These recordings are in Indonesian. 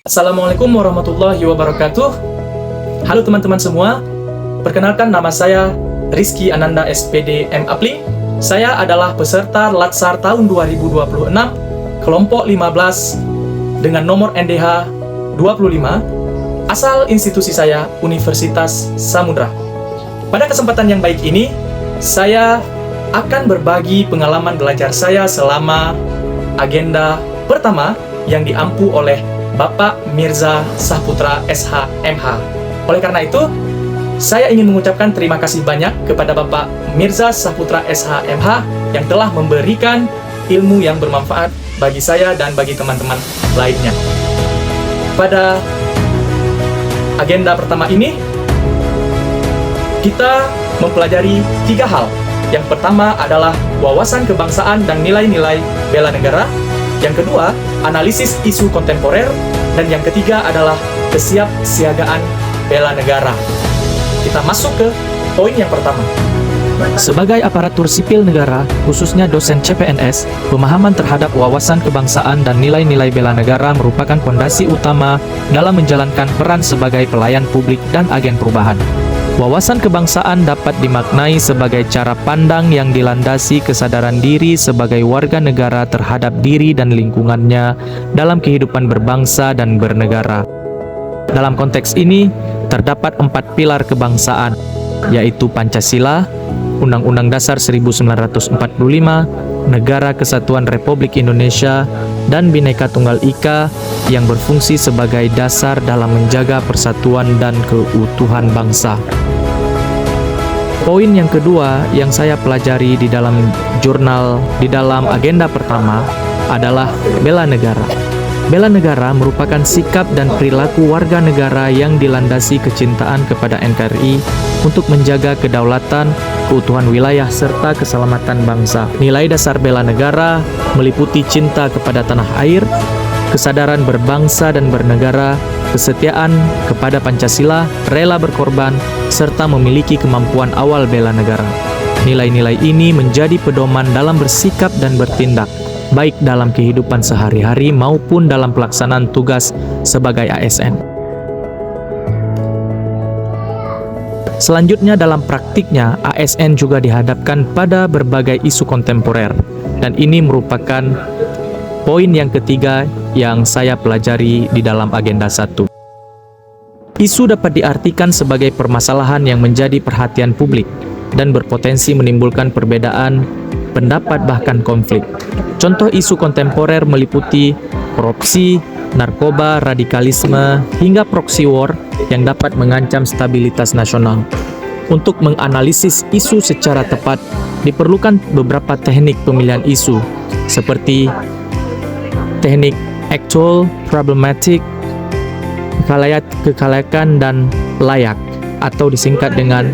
Assalamualaikum warahmatullahi wabarakatuh. Halo teman-teman semua. Perkenalkan, nama saya Rizky Ananda SPD M. Apling. Saya adalah peserta Latsar tahun 2026 kelompok 15 dengan nomor NDH 25. Asal institusi saya Universitas Samudra. Pada kesempatan yang baik ini, saya akan berbagi pengalaman belajar saya selama agenda pertama yang diampu oleh Bapak Mirza Sahputra SH MH. Oleh karena itu, saya ingin mengucapkan terima kasih banyak kepada Bapak Mirza Sahputra SH MH yang telah memberikan ilmu yang bermanfaat bagi saya dan bagi teman-teman lainnya. Pada agenda pertama ini, kita mempelajari 3 hal. Yang pertama adalah wawasan kebangsaan dan nilai-nilai bela negara. Yang kedua, analisis isu kontemporer. Dan yang ketiga adalah kesiapsiagaan bela negara. Kita masuk ke poin yang pertama. Sebagai aparatur sipil negara, khususnya dosen CPNS, pemahaman terhadap wawasan kebangsaan dan nilai-nilai bela negara merupakan fondasi utama dalam menjalankan peran sebagai pelayan publik dan agen perubahan. Wawasan kebangsaan dapat dimaknai sebagai cara pandang yang dilandasi kesadaran diri sebagai warga negara terhadap diri dan lingkungannya dalam kehidupan berbangsa dan bernegara. Dalam konteks ini, terdapat 4 pilar kebangsaan, yaitu Pancasila, Undang-Undang Dasar 1945, Negara Kesatuan Republik Indonesia, dan Bhinneka Tunggal Ika yang berfungsi sebagai dasar dalam menjaga persatuan dan keutuhan bangsa. Poin yang kedua yang saya pelajari di dalam agenda pertama adalah bela negara. Bela negara merupakan sikap dan perilaku warga negara yang dilandasi kecintaan kepada NKRI untuk menjaga kedaulatan, keutuhan wilayah, serta keselamatan bangsa. Nilai dasar bela negara meliputi cinta kepada tanah air, kesadaran berbangsa dan bernegara, kesetiaan kepada Pancasila, rela berkorban, serta memiliki kemampuan awal bela negara. Nilai-nilai ini menjadi pedoman dalam bersikap dan bertindak, baik dalam kehidupan sehari-hari maupun dalam pelaksanaan tugas sebagai ASN. Selanjutnya, dalam praktiknya, ASN juga dihadapkan pada berbagai isu kontemporer, dan ini merupakan poin yang ketiga yang saya pelajari di dalam agenda 1. Isu dapat diartikan sebagai permasalahan yang menjadi perhatian publik dan berpotensi menimbulkan perbedaan pendapat bahkan konflik. Contoh isu kontemporer meliputi korupsi, narkoba, radikalisme, hingga proxy war yang dapat mengancam stabilitas nasional. Untuk menganalisis isu secara tepat, diperlukan beberapa teknik pemilihan isu, seperti teknik actual, problematic, kekalakan, dan layak, atau disingkat dengan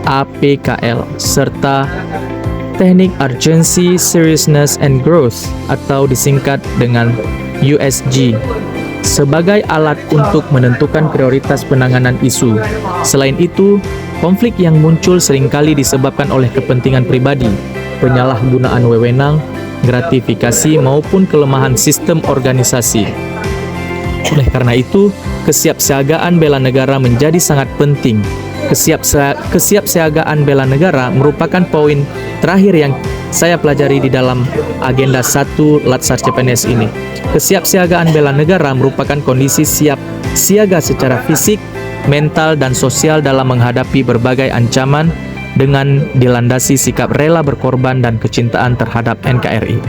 APKL, serta teknik urgency, seriousness, and growth, atau disingkat dengan USG, sebagai alat untuk menentukan prioritas penanganan isu. Selain itu, konflik yang muncul seringkali disebabkan oleh kepentingan pribadi, penyalahgunaan wewenang, gratifikasi, maupun kelemahan sistem organisasi. Oleh karena itu, kesiapsiagaan bela negara menjadi sangat penting. Kesiapsiagaan bela negara merupakan poin terakhir yang saya pelajari di dalam agenda 1 Latsar CPNS ini. Kesiapsiagaan bela negara merupakan kondisi siap siaga secara fisik, mental, dan sosial dalam menghadapi berbagai ancaman dengan dilandasi sikap rela berkorban dan kecintaan terhadap NKRI.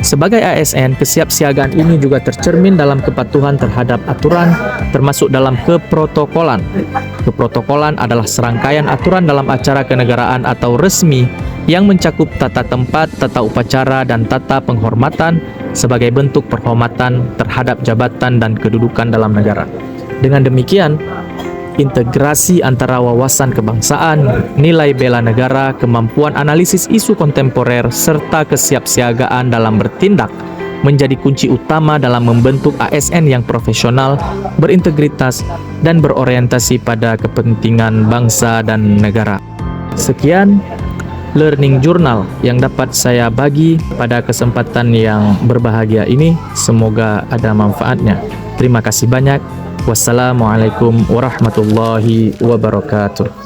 Sebagai ASN, kesiapsiagaan ini juga tercermin dalam kepatuhan terhadap aturan, termasuk dalam keprotokolan. Keprotokolan adalah serangkaian aturan dalam acara kenegaraan atau resmi yang mencakup tata tempat, tata upacara, dan tata penghormatan sebagai bentuk penghormatan terhadap jabatan dan kedudukan dalam negara. Dengan demikian, integrasi antara wawasan kebangsaan, nilai bela negara, kemampuan analisis isu kontemporer, serta kesiapsiagaan dalam bertindak menjadi kunci utama dalam membentuk ASN yang profesional, berintegritas, dan berorientasi pada kepentingan bangsa dan negara. Sekian learning journal yang dapat saya bagi pada kesempatan yang berbahagia ini. Semoga ada manfaatnya. Terima kasih banyak. Wassalamualaikum warahmatullahi wabarakatuh.